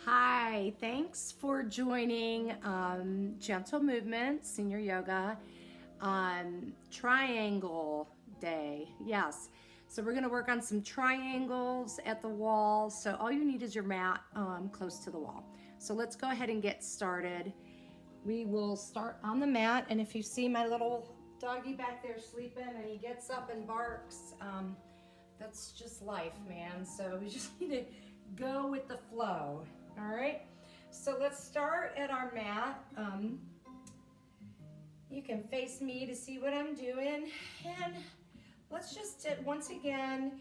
Hi, thanks for joining Gentle Movement Senior Yoga Triangle Day. Yes, so we're going to work on some triangles at the wall. So all you need is your mat close to the wall. So let's go ahead and get started. We will start on the mat, and if you see my little doggy back there sleeping and he gets up and barks, that's just life, man. So we just need to go with the flow. All right, so let's start at our mat. You can face me to see what I'm doing, and let's just once again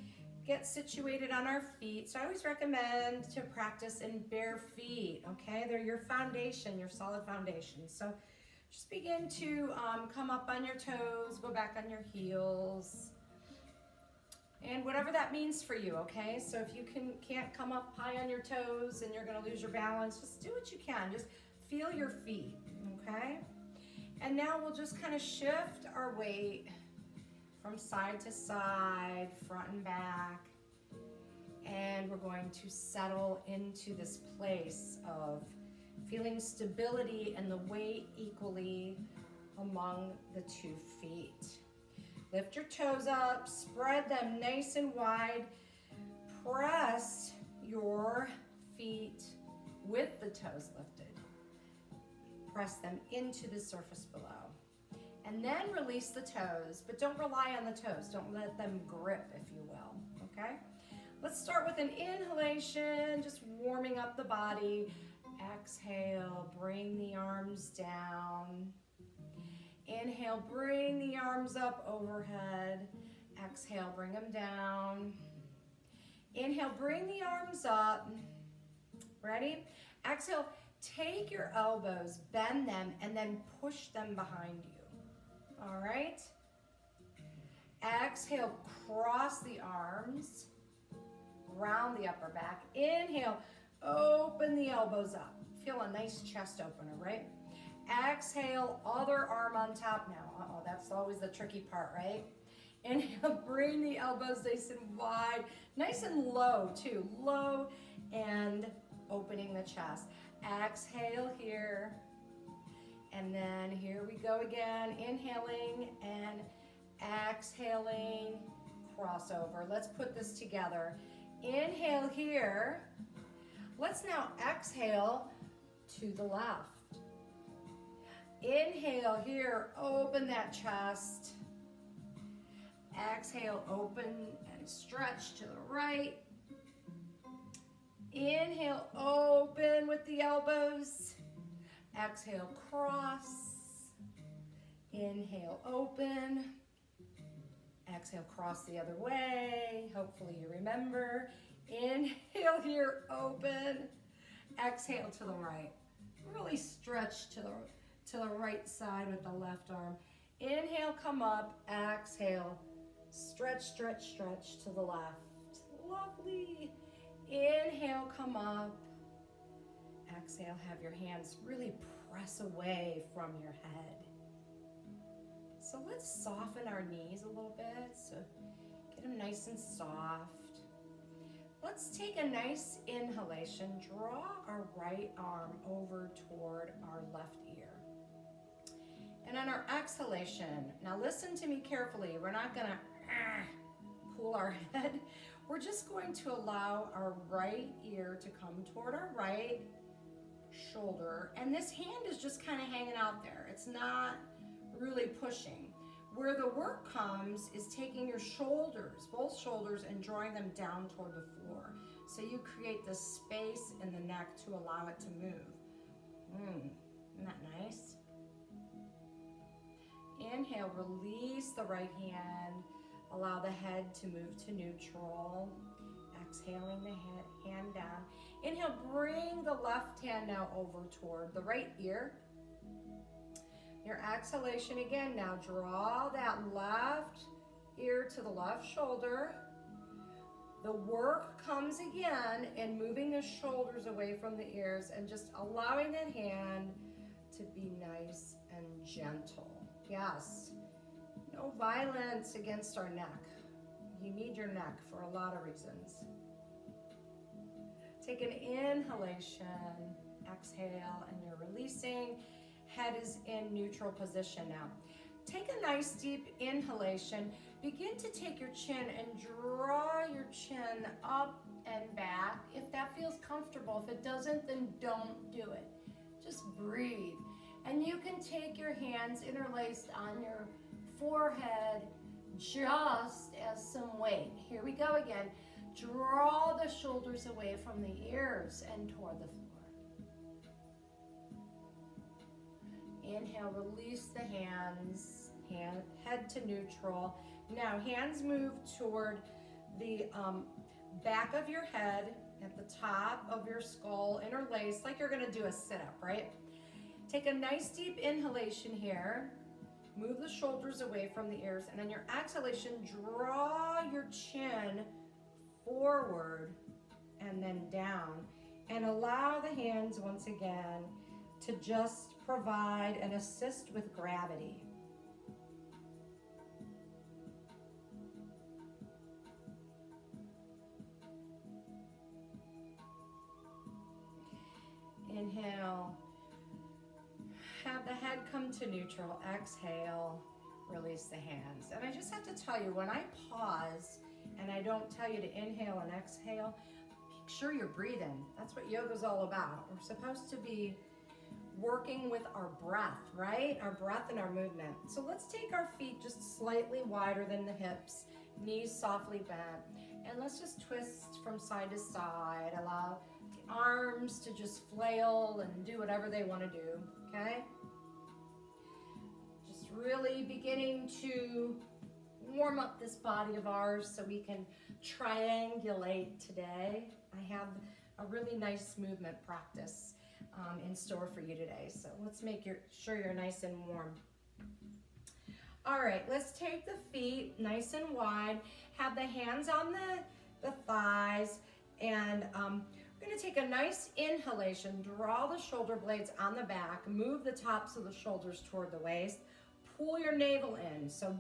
get situated on our feet. So I always recommend to practice in bare feet. Okay, they're your foundation, your solid foundation. So just begin to come up on your toes, go back on your heels. And whatever that means for you, okay? So if you can't come up high on your toes and you're gonna lose your balance, just do what you can. Just feel your feet, okay? And now we'll just kind of shift our weight from side to side, front and back. And we're going to settle into this place of feeling stability and the weight equally among the 2 feet. Lift your toes up, spread them nice and wide. Press your feet with the toes lifted. Press them into the surface below. And then release the toes, but don't rely on the toes. Don't let them grip, if you will, okay? Let's start with an inhalation, just warming up the body. Exhale, bring the arms down. Inhale, bring the arms up overhead. Exhale, bring them down. Inhale, bring the arms up. Ready? Exhale, take your elbows, bend them, and then push them behind you. All right? Exhale, cross the arms, round the upper back. Inhale, open the elbows up. Feel a nice chest opener, right? Exhale, other arm on top now. Uh-oh, that's always the tricky part, right? Inhale, bring the elbows nice and wide, nice and low too. Low and opening the chest. Exhale here. And then here we go again. Inhaling and exhaling, crossover. Let's put this together. Inhale here. Let's now exhale to the left. Inhale here, open that chest. Exhale, open and stretch to the right. Inhale, open with the elbows. Exhale, cross. Inhale, open. Exhale, cross the other way. Hopefully you remember. Inhale here, open. Exhale to the right. Really stretch to the right side with the left arm. Inhale, come up. Exhale, stretch, stretch, stretch to the left. Lovely. Inhale, come up. Exhale, have your hands really press away from your head. So let's soften our knees a little bit. So get them nice and soft. Let's take a nice inhalation. Draw our right arm over toward our left ear. And on our exhalation, now listen to me carefully. We're not gonna pull our head. We're just going to allow our right ear to come toward our right shoulder. And this hand is just kind of hanging out there. It's not really pushing. Where the work comes is taking your shoulders, both shoulders, and drawing them down toward the floor. So you create this space in the neck to allow it to move. Isn't that nice? Inhale, release the right hand. Allow the head to move to neutral. Exhaling the hand down. Inhale, bring the left hand now over toward the right ear. Your exhalation again, now draw that left ear to the left shoulder. The work comes again in moving the shoulders away from the ears and just allowing that hand to be nice and gentle. Yes, no violence against our neck. You need your neck for a lot of reasons. Take an inhalation, exhale, and you're releasing. Head is in neutral position now. Take a nice deep inhalation. Begin to take your chin and draw your chin up and back. If that feels comfortable, if it doesn't, then don't do it. Just breathe. And you can take your hands interlaced on your forehead just as some weight. Here we go again. Draw the shoulders away from the ears and toward the floor. Inhale, release the hands, head to neutral. Now hands move toward the back of your head, at the top of your skull, interlaced, like you're gonna do a sit-up, right? Take a nice deep inhalation here. Move the shoulders away from the ears, and on your exhalation, draw your chin forward and then down, and allow the hands once again to just provide and assist with gravity. Inhale, have the head come to neutral. Exhale, release the hands. And I just have to tell you, when I pause and I don't tell you to inhale and exhale, make sure you're breathing. That's what yoga's all about. We're supposed to be working with our breath, right? Our breath and our movement. So let's take our feet just slightly wider than the hips, knees softly bent, and let's just twist from side to side. Allow the arms to just flail and do whatever they want to do, okay? Just really beginning to warm up this body of ours so we can triangulate today. I have a really nice movement practice in store for you today. So let's make sure you're nice and warm. All right, let's take the feet nice and wide. Have the hands on the thighs, and we're gonna take a nice inhalation. Draw the shoulder blades on the back. Move the tops of the shoulders toward the waist. Pull your navel in. So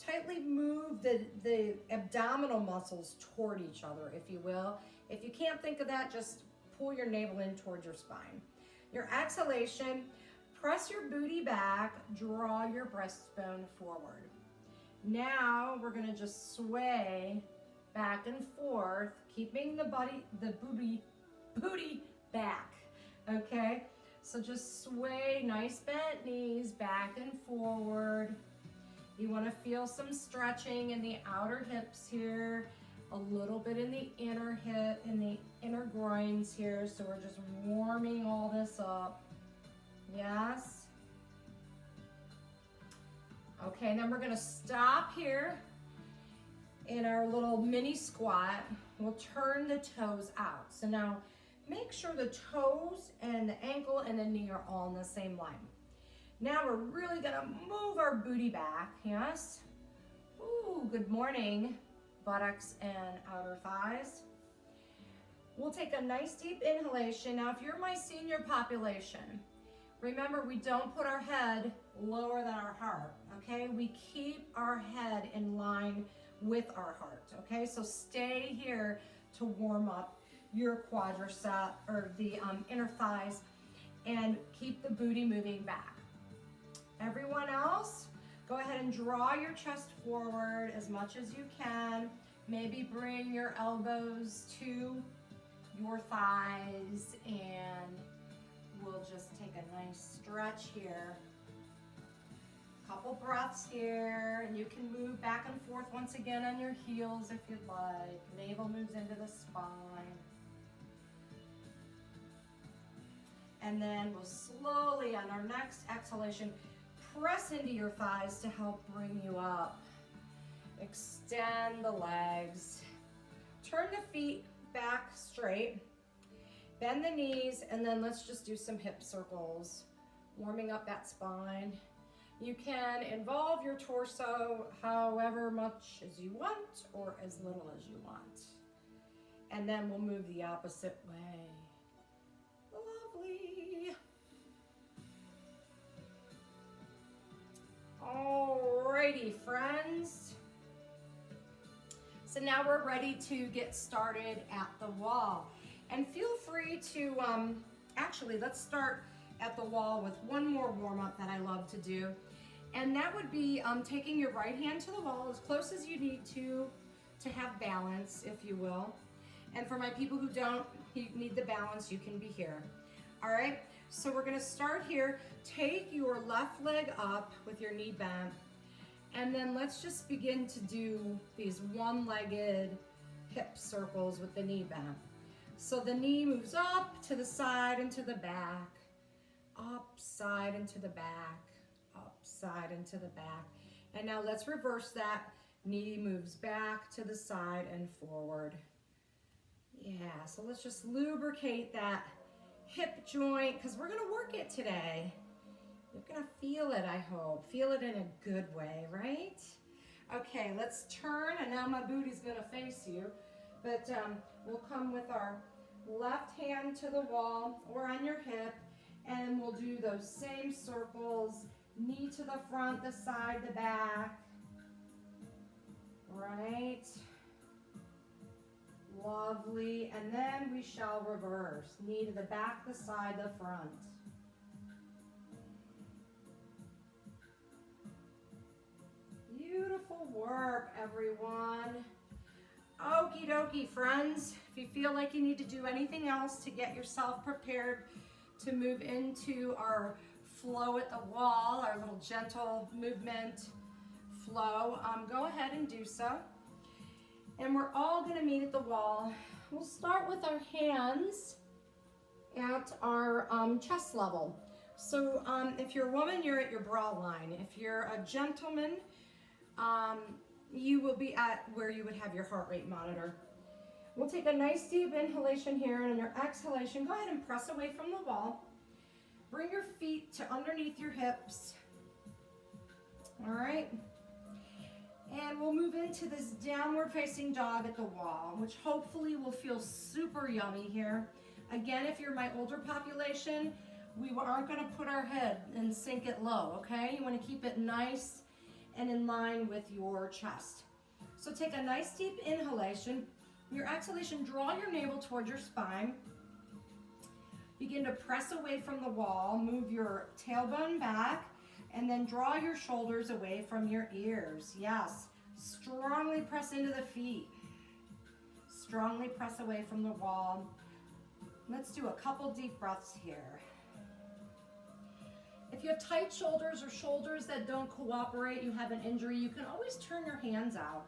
tightly move the abdominal muscles toward each other, if you will. If you can't think of that, just pull your navel in towards your spine. Your exhalation, press your booty back, draw your breastbone forward. Now we're gonna just sway back and forth, keeping the booty back, okay? So just sway, nice bent knees, back and forward. You wanna feel some stretching in the outer hips here, a little bit in the inner hip, in the inner groins here. So we're just warming all this up. Yes. Okay, and then we're gonna stop here in our little mini squat. We'll turn the toes out. So now make sure the toes and the ankle and the knee are all in the same line. Now we're really gonna move our booty back, yes? Ooh, good morning, buttocks and outer thighs. We'll take a nice deep inhalation. Now, if you're my senior population, remember we don't put our head lower than our heart, okay? We keep our head in line with our heart, okay? So stay here to warm up your quadricep or the inner thighs, and keep the booty moving back. Everyone else, go ahead and draw your chest forward as much as you can. Maybe bring your elbows to your thighs, and we'll just take a nice stretch here. Couple breaths here, and you can move back and forth once again on your heels if you'd like. Navel moves into the spine. And then we'll slowly, on our next exhalation, press into your thighs to help bring you up. Extend the legs. Turn the feet back straight. Bend the knees, and then let's just do some hip circles, warming up that spine. You can involve your torso however much as you want or as little as you want. And then we'll move the opposite way. Lovely. Alrighty, friends. So now we're ready to get started at the wall. And feel free to, actually, let's start at the wall with one more warm up that I love to do. And that would be taking your right hand to the wall as close as you need to have balance, if you will. And for my people who don't need the balance, you can be here. All right, so we're gonna start here. Take your left leg up with your knee bent, and then let's just begin to do these one-legged hip circles with the knee bent. So the knee moves up to the side and to the back, up, side, and to the back, up, side, and to the back. And now let's reverse that. Knee moves back to the side and forward. Yeah, so let's just lubricate that hip joint because we're gonna work it today. You're gonna feel it, I hope. Feel it in a good way, right? Okay, let's turn, and now my booty's gonna face you. But we'll come with our left hand to the wall or on your hip, and we'll do those same circles. Knee to the front, the side, the back. Right. Lovely. And then we shall reverse. Knee to the back, the side, the front. Beautiful work, everyone. Okie dokie, friends. If you feel like you need to do anything else to get yourself prepared to move into our flow at the wall, our little gentle movement flow, go ahead and do so. And we're all gonna meet at the wall. We'll start with our hands at our chest level. So if you're a woman, you're at your bra line. If you're a gentleman, you will be at where you would have your heart rate monitor. We'll take a nice deep inhalation here, and on your exhalation, go ahead and press away from the wall. Bring your feet to underneath your hips. All right. And we'll move into this downward facing dog at the wall, which hopefully will feel super yummy here. Again, if you're my older population, we aren't gonna put our head and sink it low, okay? You wanna keep it nice and in line with your chest. So take a nice deep inhalation. Your exhalation, draw your navel towards your spine. Begin to press away from the wall, move your tailbone back, and then draw your shoulders away from your ears. Yes, strongly press into the feet. Strongly press away from the wall. Let's do a couple deep breaths here. If you have tight shoulders or shoulders that don't cooperate, you have an injury, you can always turn your hands out.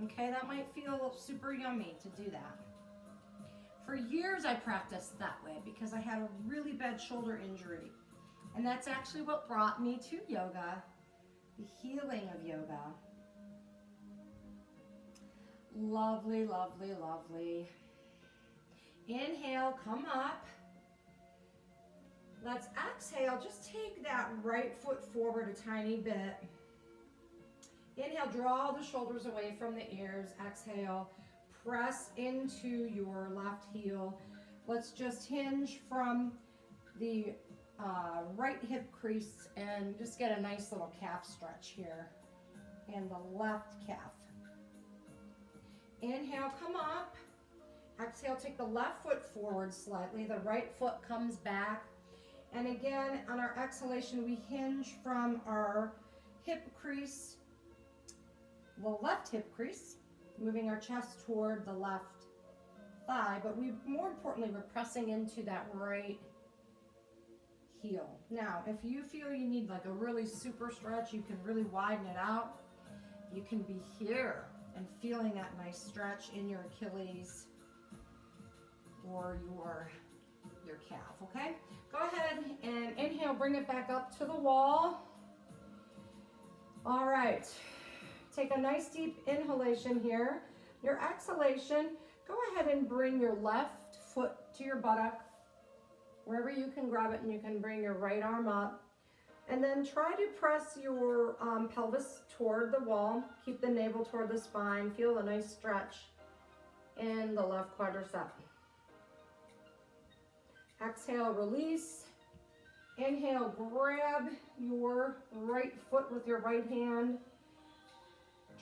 Okay, that might feel super yummy to do that. For years I practiced that way because I had a really bad shoulder injury. And that's actually what brought me to yoga, the healing of yoga. Lovely, lovely, lovely. Inhale, come up. Let's exhale, just take that right foot forward a tiny bit. Inhale, draw the shoulders away from the ears. Exhale, press into your left heel. Let's just hinge from the right hip crease and just get a nice little calf stretch here. And the left calf. Inhale, come up. Exhale, take the left foot forward slightly. The right foot comes back. And again, on our exhalation, we hinge from our hip crease, the left hip crease, moving our chest toward the left thigh, but more importantly, we're pressing into that right heel. Now, if you feel you need like a really super stretch, you can really widen it out. You can be here and feeling that nice stretch in your Achilles or your calf, okay? Go ahead and inhale, bring it back up to the wall. All right, take a nice deep inhalation here. Your exhalation, go ahead and bring your left foot to your buttock, wherever you can grab it, and you can bring your right arm up. And then try to press your pelvis toward the wall. Keep the navel toward the spine. Feel a nice stretch in the left quadricep. Exhale, release. Inhale, grab your right foot with your right hand.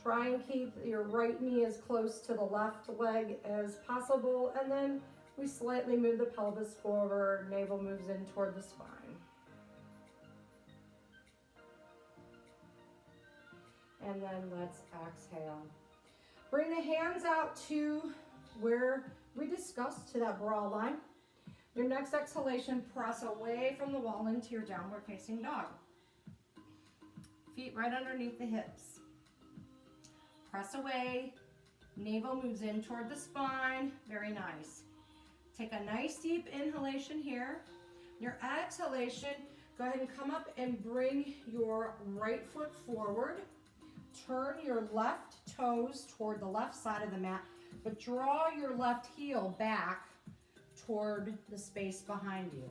Try and keep your right knee as close to the left leg as possible. And then We slightly move the pelvis forward, navel moves in toward the spine. And then let's exhale. Bring the hands out to where we discussed, to that bra line. Your next exhalation, press away from the wall into your downward facing dog. Feet right underneath the hips. Press away, navel moves in toward the spine, very nice. Take a nice deep inhalation here. Your exhalation, go ahead and come up and bring your right foot forward. Turn your left toes toward the left side of the mat, but draw your left heel back toward the space behind you.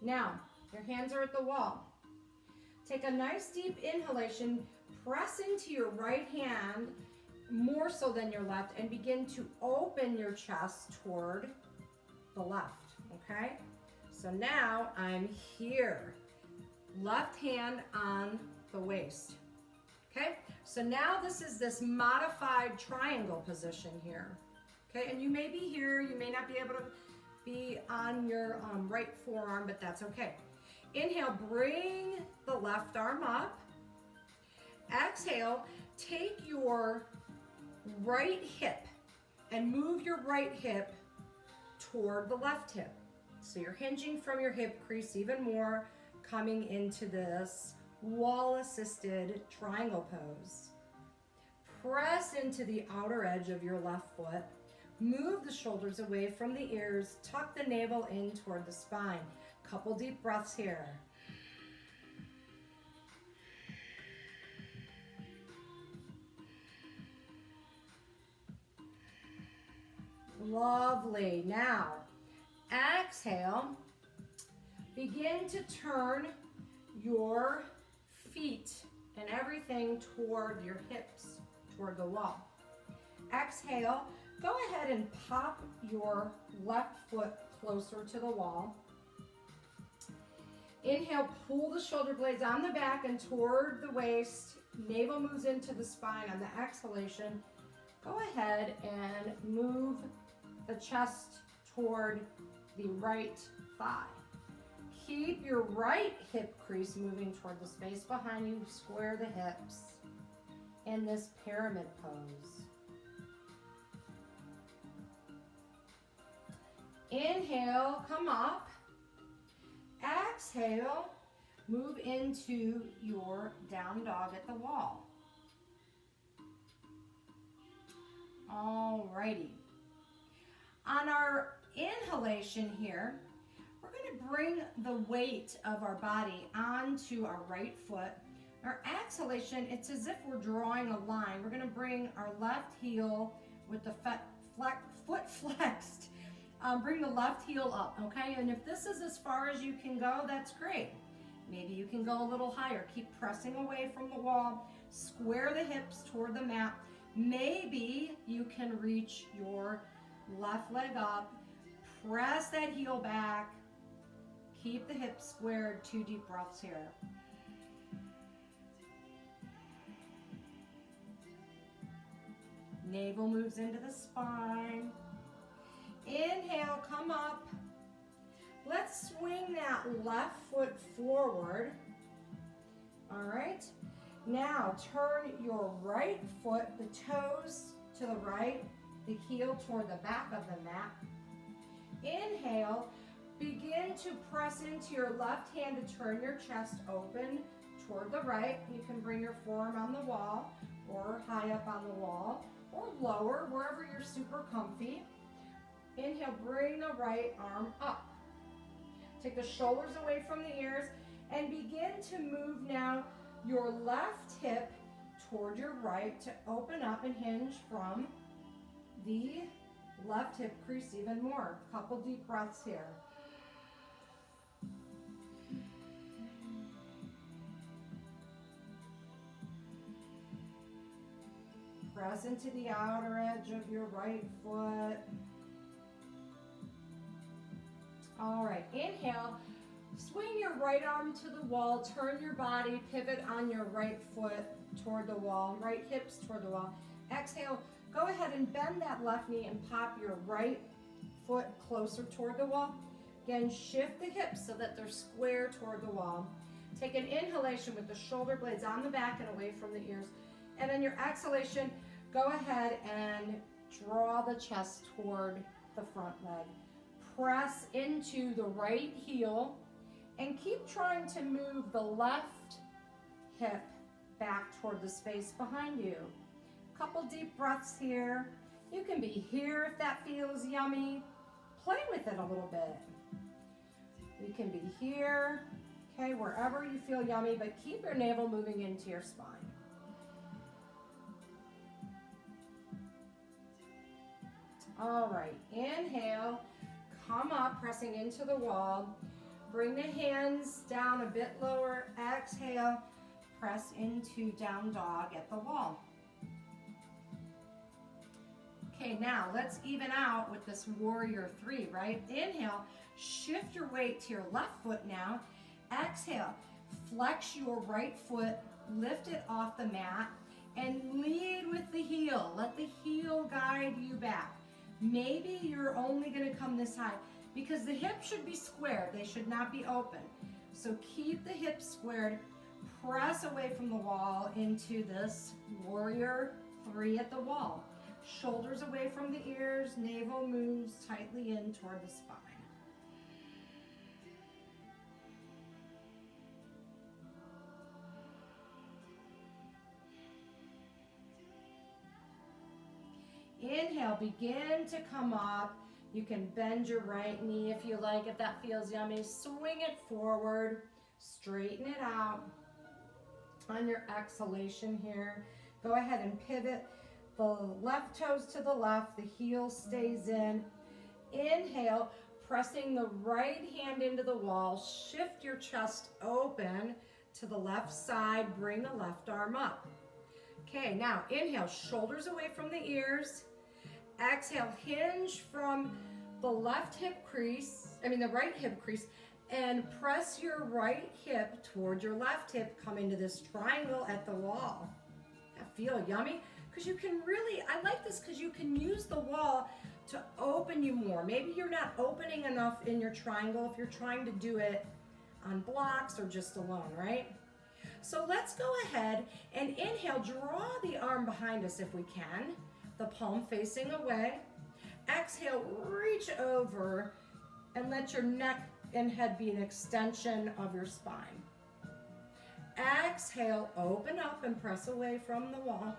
Now, your hands are at the wall. Take a nice deep inhalation, press into your right hand more so than your left, and begin to open your chest toward the left, okay? So now I'm here, left hand on the waist, okay? So now this is this modified triangle position here, okay? And you may be here, you may not be able to be on your right forearm, but that's okay. Inhale, bring the left arm up. Exhale, take your right hip and move your right hip toward the left hip. So you're hinging from your hip crease even more, coming into this wall-assisted triangle pose. Press into the outer edge of your left foot. Move the shoulders away from the ears. Tuck the navel in toward the spine. Couple deep breaths here. Lovely. Now, exhale. Begin to turn your feet and everything toward your hips, toward the wall. Exhale. Go ahead and pop your left foot closer to the wall. Inhale, pull the shoulder blades on the back and toward the waist. Navel moves into the spine on the exhalation. Go ahead and move the chest toward the right thigh. Keep your right hip crease moving toward the space behind you. Square the hips in this pyramid pose. Inhale, come up. Exhale, move into your down dog at the wall. Alrighty. On our inhalation here, we're going to bring the weight of our body onto our right foot. Our exhalation, it's as if we're drawing a line. We're going to bring our left heel with the foot flexed. Bring the left heel up, okay? And if this is as far as you can go, that's great. Maybe you can go a little higher. Keep pressing away from the wall. Square the hips toward the mat. Maybe you can reach your left leg up. Press that heel back. Keep the hips squared. 2 deep breaths here. Navel moves into the spine. Inhale, come up. Let's swing that left foot forward. All right. Now turn your right foot, the toes to the right, the heel toward the back of the mat. Inhale, begin to press into your left hand to turn your chest open toward the right. You can bring your forearm on the wall or high up on the wall or lower, wherever you're super comfy. Inhale, bring the right arm up. Take the shoulders away from the ears and begin to move now your left hip toward your right to open up and hinge from the left hip crease even more. Couple deep breaths here. Press into the outer edge of your right foot. All right, inhale, swing your right arm to the wall, turn your body, pivot on your right foot toward the wall, right hips toward the wall. Exhale, go ahead and bend that left knee and pop your right foot closer toward the wall. Again, shift the hips so that they're square toward the wall. Take an inhalation with the shoulder blades on the back and away from the ears. And then your exhalation, go ahead and draw the chest toward the front leg. Press into the right heel and keep trying to move the left hip back toward the space behind you. Couple deep breaths here. You can be here if that feels yummy. Play with it a little bit. You can be here, okay, wherever you feel yummy, but keep your navel moving into your spine. All right, inhale, come up, pressing into the wall. Bring the hands down a bit lower. Exhale, press into down dog at the wall. Okay, now let's even out with this warrior three, right? Inhale, shift your weight to your left foot now. Exhale, flex your right foot, lift it off the mat, and lead with the heel. Let the heel guide you back. Maybe you're only gonna come this high because the hips should be squared. They should not be open. So keep the hips squared, press away from the wall into this warrior three at the wall. Shoulders away from the ears, navel moves tightly in toward the spine. Inhale, begin to come up. You can bend your right knee if you like, if that feels yummy. Swing it forward, straighten it out. On your exhalation here, go ahead and pivot the left toes to the left, the heel stays in. Inhale, pressing the right hand into the wall, shift your chest open to the left side, bring the left arm up. Okay, now inhale, shoulders away from the ears. Exhale, hinge from the right hip crease, and press your right hip toward your left hip. Come into this triangle at the wall. That feel yummy? Because you can really, I like this because you can use the wall to open you more. Maybe you're not opening enough in your triangle if you're trying to do it on blocks or just alone, right? So let's go ahead and inhale, draw the arm behind us if we can, the palm facing away. Exhale, reach over and let your neck and head be an extension of your spine. Exhale, open up and press away from the wall.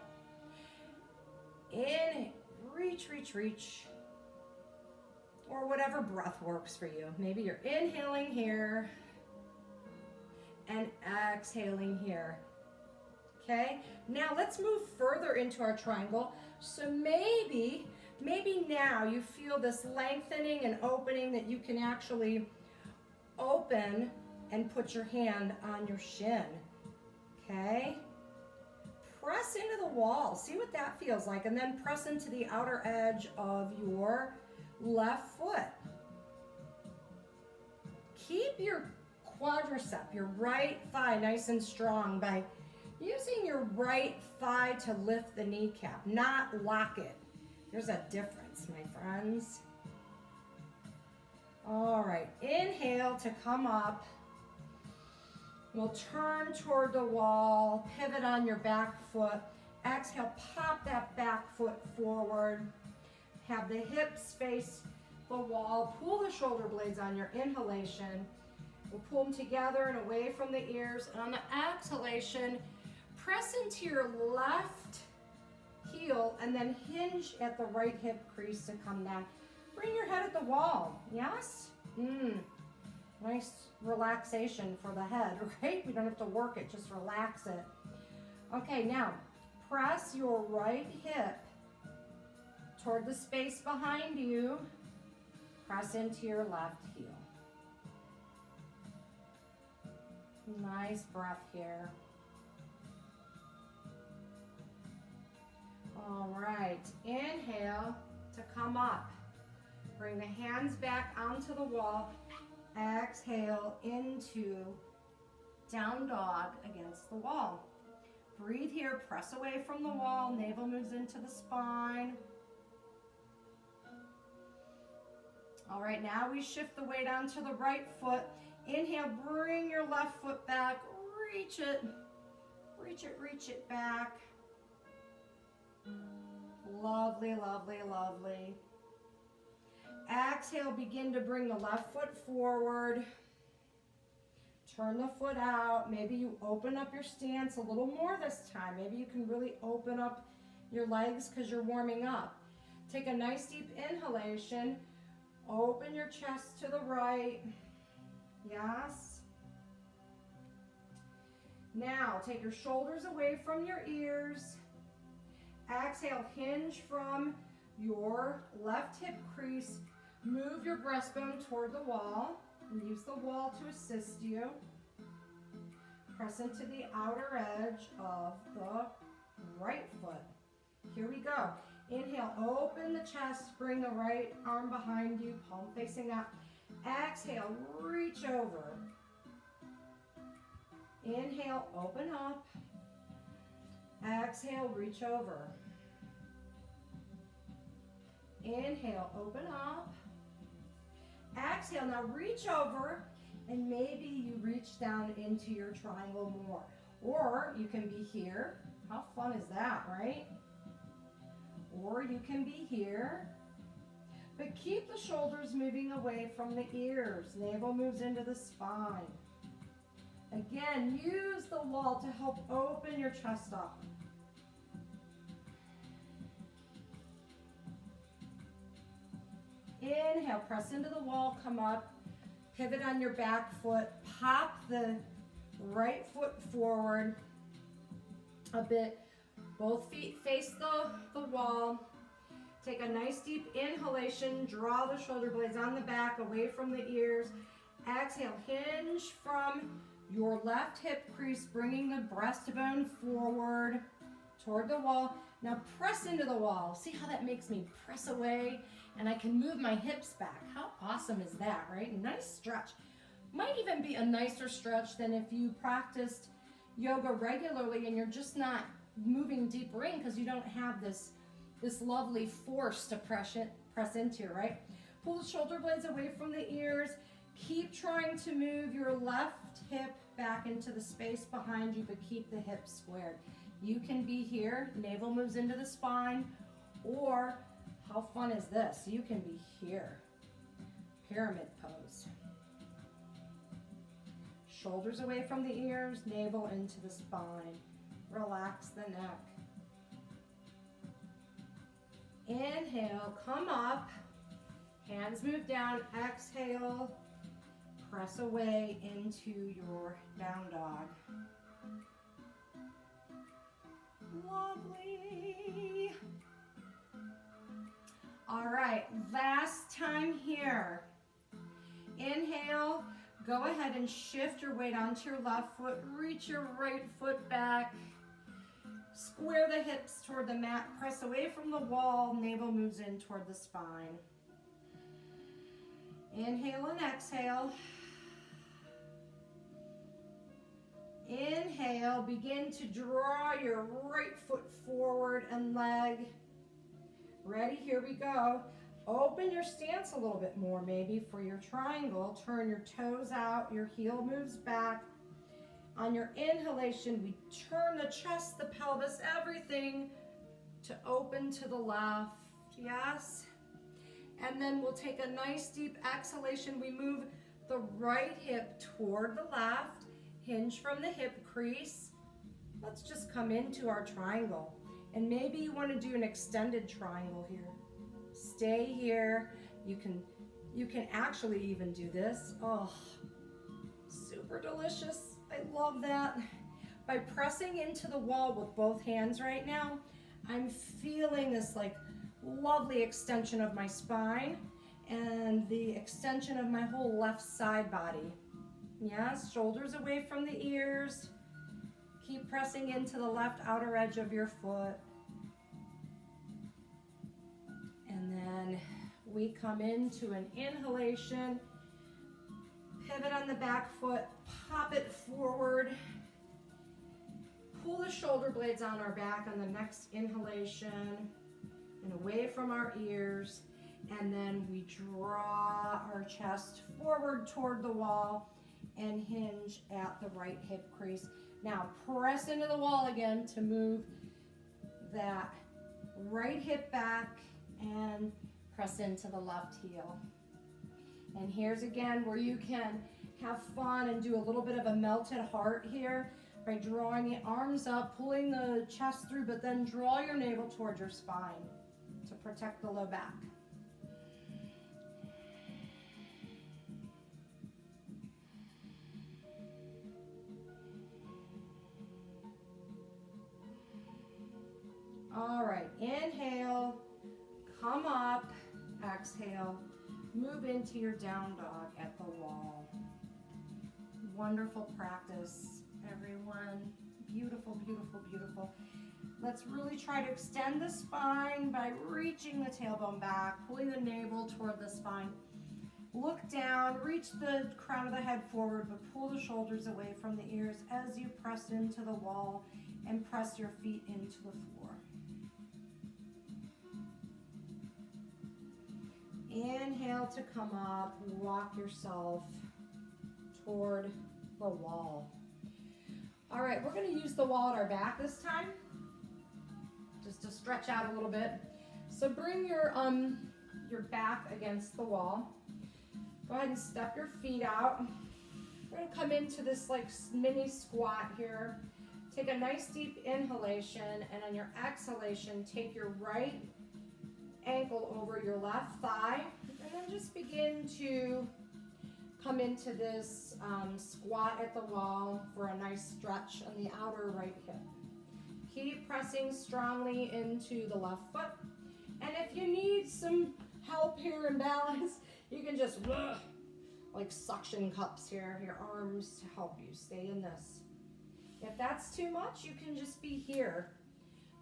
Inhale, reach, reach, reach. Or whatever breath works for you. Maybe you're inhaling here and exhaling here. Okay, now let's move further into our triangle. So maybe now you feel this lengthening and opening that you can actually open and put your hand on your shin. Okay, press into the wall, see what that feels like, and then press into the outer edge of your left foot. Keep your quadricep, your right thigh nice and strong by using your right thigh to lift the kneecap, not lock it. There's a difference, my friends. All right, inhale to come up. We'll turn toward the wall, pivot on your back foot. Exhale, pop that back foot forward. Have the hips face the wall. Pull the shoulder blades on your inhalation. We'll pull them together and away from the ears. And on the exhalation, press into your left heel and then hinge at the right hip crease to come down. Bring your head at the wall. Yes? Nice relaxation for the head, right? We don't have to work it, just relax it. Okay, now press your right hip toward the space behind you. Press into your left heel. Nice breath here. All right, inhale to come up. Bring the hands back onto the wall. Exhale into down dog against the wall. Breathe here, press away from the wall, navel moves into the spine. All right, now we shift the weight onto the right foot. Inhale, bring your left foot back, reach it, reach it back. Lovely, lovely, lovely. Exhale, begin to bring the left foot forward. Turn the foot out. Maybe you open up your stance a little more this time. Maybe you can really open up your legs because you're warming up. Take a nice deep inhalation. Open your chest to the right. Yes. Now, take your shoulders away from your ears. Exhale, hinge from your left hip crease. Move your breastbone toward the wall. And use the wall to assist you. Press into the outer edge of the right foot. Here we go. Inhale, open the chest, bring the right arm behind you, palm facing up. Exhale, reach over. Inhale, open up. Exhale, reach over. Inhale, open up. Exhale, now reach over, and maybe you reach down into your triangle more. Or you can be here. How fun is that, right? Or you can be here. But keep the shoulders moving away from the ears. Navel moves into the spine. Again, use the wall to help open your chest up. Inhale, press into the wall, come up, pivot on your back foot, pop the right foot forward a bit. Both feet face the wall. Take a nice deep inhalation, draw the shoulder blades on the back, away from the ears. Exhale, hinge from your left hip crease, bringing the breastbone forward toward the wall. Now press into the wall. See how that makes me press away? And I can move my hips back. How awesome is that, right? Nice stretch. Might even be a nicer stretch than if you practiced yoga regularly and you're just not moving deeper in because you don't have this lovely force to press into, right? Pull the shoulder blades away from the ears. Keep trying to move your left hip back into the space behind you, but keep the hips squared. You can be here, navel moves into the spine, or how fun is this? You can be here, pyramid pose. Shoulders away from the ears, navel into the spine. Relax the neck. Inhale, come up. Hands move down. Exhale, press away into your down dog. Lovely. All right, last time here. Inhale, go ahead and shift your weight onto your left foot. Reach your right foot back. Square the hips toward the mat. Press away from the wall. Navel moves in toward the spine. Inhale and exhale. Inhale, begin to draw your right foot forward and leg. Ready, here we go. Open your stance a little bit more, maybe for your triangle. Turn your toes out, your heel moves back. On your inhalation, we turn the chest, the pelvis, everything to open to the left. Yes. And then we'll take a nice deep exhalation. We move the right hip toward the left. Hinge from the hip crease. Let's just come into our triangle. And maybe you want to do an extended triangle here. Stay here. You can actually even do this. Oh, super delicious. I love that. By pressing into the wall with both hands right now, I'm feeling this like lovely extension of my spine and the extension of my whole left side body. Yes, shoulders away from the ears. Keep pressing into the left outer edge of your foot. And then we come into an inhalation. Pivot on the back foot, pop it forward. Pull the shoulder blades on our back on the next inhalation and away from our ears. And then we draw our chest forward toward the wall and hinge at the right hip crease. Now press into the wall again to move that right hip back and press into the left heel. And here's again where you can have fun and do a little bit of a melted heart here by drawing the arms up, pulling the chest through, but then draw your navel towards your spine to protect the low back. All right, inhale, come up, exhale, move into your down dog at the wall. Wonderful practice, everyone. Beautiful, beautiful, beautiful. Let's really try to extend the spine by reaching the tailbone back, pulling the navel toward the spine. Look down, reach the crown of the head forward, but pull the shoulders away from the ears as you press into the wall and press your feet into the floor. Inhale to come up, walk yourself toward the wall. All right, we're going to use the wall at our back this time, just to stretch out a little bit. So bring your back against the wall. Go ahead and step your feet out. We're going to come into this like mini squat here. Take a nice deep inhalation, and on your exhalation, take your right ankle over your left thigh, and then just begin to come into this squat at the wall for a nice stretch on the outer right hip. Keep pressing strongly into the left foot, and if you need some help here and balance, you can just like suction cups here, your arms to help you stay in this. If that's too much, you can just be here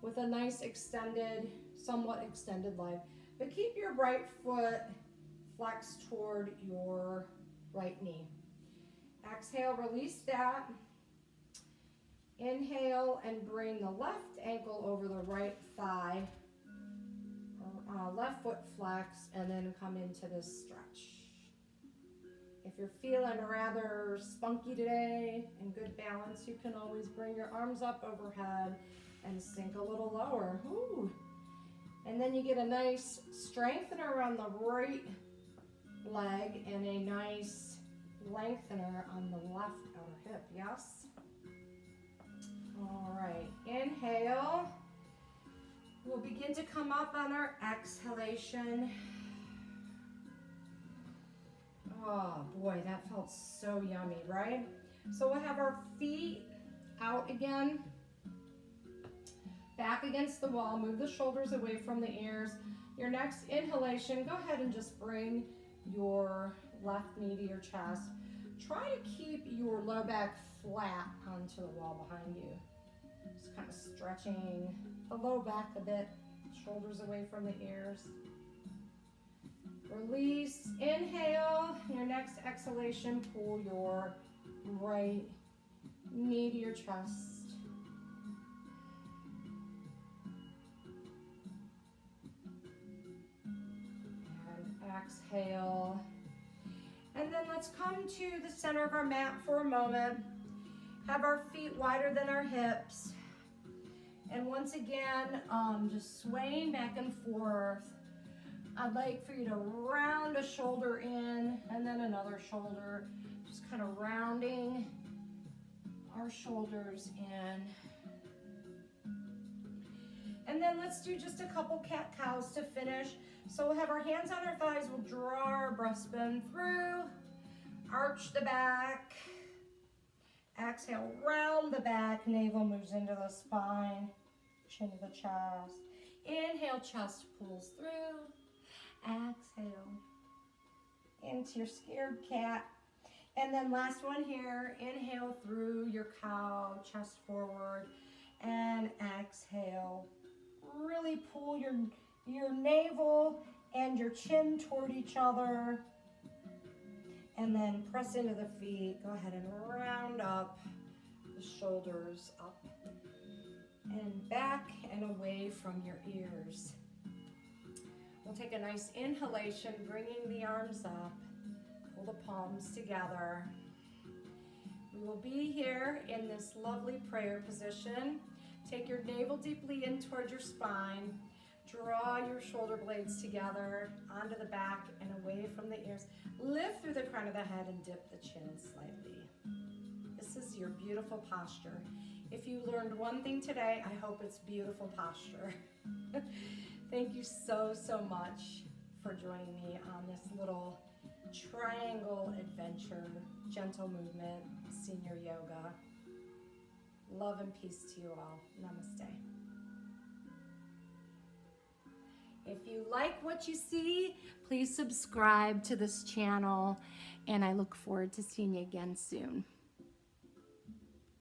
with a nice extended, somewhat extended leg. But keep your right foot flexed toward your right knee. Exhale, release that. Inhale and bring the left ankle over the right thigh. Left foot flex, and then come into this stretch. If you're feeling rather spunky today and good balance, you can always bring your arms up overhead and sink a little lower. Ooh. And then you get a nice strengthener around the right leg and a nice lengthener on the left outer hip, yes? All right, inhale. We'll begin to come up on our exhalation. Oh boy, that felt so yummy, right? So we'll have our feet out again, back against the wall, move the shoulders away from the ears. Your next inhalation, go ahead and just bring your left knee to your chest. Try to keep your low back flat onto the wall behind you. Just kind of stretching the low back a bit, shoulders away from the ears. Release, inhale. Your next exhalation, pull your right knee to your chest. And exhale. And then let's come to the center of our mat for a moment. Have our feet wider than our hips. And once again, just swaying back and forth. I'd like for you to round a shoulder in and then another shoulder, just kind of rounding our shoulders in. And then let's do just a couple cat-cows to finish. So we'll have our hands on our thighs, we'll draw our breastbone through, arch the back, exhale, round the back, navel moves into the spine, chin to the chest. Inhale, chest pulls through. Exhale into your scared cat. And then last one here, inhale through your cow, chest forward, and exhale. Really pull your navel and your chin toward each other. And then press into the feet. Go ahead and round up the shoulders up and back and away from your ears. We'll take a nice inhalation, bringing the arms up. Pull the palms together. We will be here in this lovely prayer position. Take your navel deeply in towards your spine. Draw your shoulder blades together onto the back and away from the ears. Lift through the crown of the head and dip the chin slightly. This is your beautiful posture. If you learned one thing today, I hope it's beautiful posture. Thank you so, so much for joining me on this little triangle adventure, gentle movement, senior yoga. Love and peace to you all. Namaste. If you like what you see, please subscribe to this channel, and I look forward to seeing you again soon.